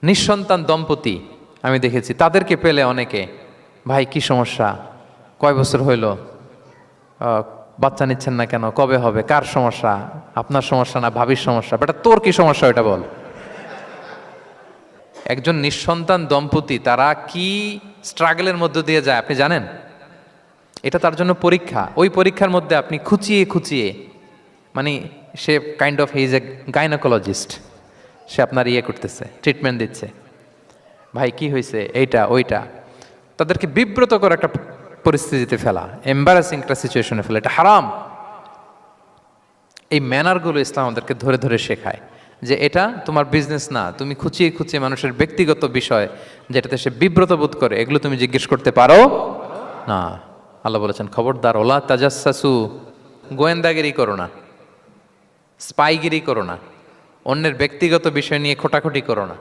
নিঃসন্তান দম্পতি আমি দেখেছি, তাদেরকে পেলে অনেকে, ভাই কি সমস্যা, কয় বছর হইল, বাচ্চা নিচ্ছেন না কেন, কবে হবে, কার সমস্যা, আপনার সমস্যা না ভাবির সমস্যা, বেটা তোর কি সমস্যা এটা বল। একজন নিঃসন্তান দম্পতি তারা কি স্ট্রাগলের মধ্য দিয়ে যায় আপনি জানেন? এটা তার জন্য পরীক্ষা। ওই পরীক্ষার মধ্যে আপনি খুঁচিয়ে খুঁচিয়ে, মানে সে kind of his a gynaecologist, সে আপনার ইয়ে করতেছে, ট্রিটমেন্ট দিচ্ছে, ভাই কি হয়েছে, এইটা ওইটা, তাদেরকে বিব্রতকর একটা পরিস্থিতিতে ফেলা, এম্বারাসিং একটা সিচুয়েশনে ফেলা, এটা হারাম। এই ম্যানারগুলো ইসলাম আমাদেরকে ধরে ধরে শেখায় যে এটা তোমার বিজনেস না, তুমি খুঁচিয়ে খুঁচিয়ে মানুষের ব্যক্তিগত বিষয় যেটাতে সে বিব্রত বোধ করে এগুলো তুমি জিজ্ঞেস করতে পারো না। আল্লাহ বলেছেন খবরদার, ওলা তাজাসসু, গোয়েন্দাগিরি করো না, স্পাইগিরি করো না, অন্যের ব্যক্তিগত বিষয় নিয়ে খোটাখুটি করো না।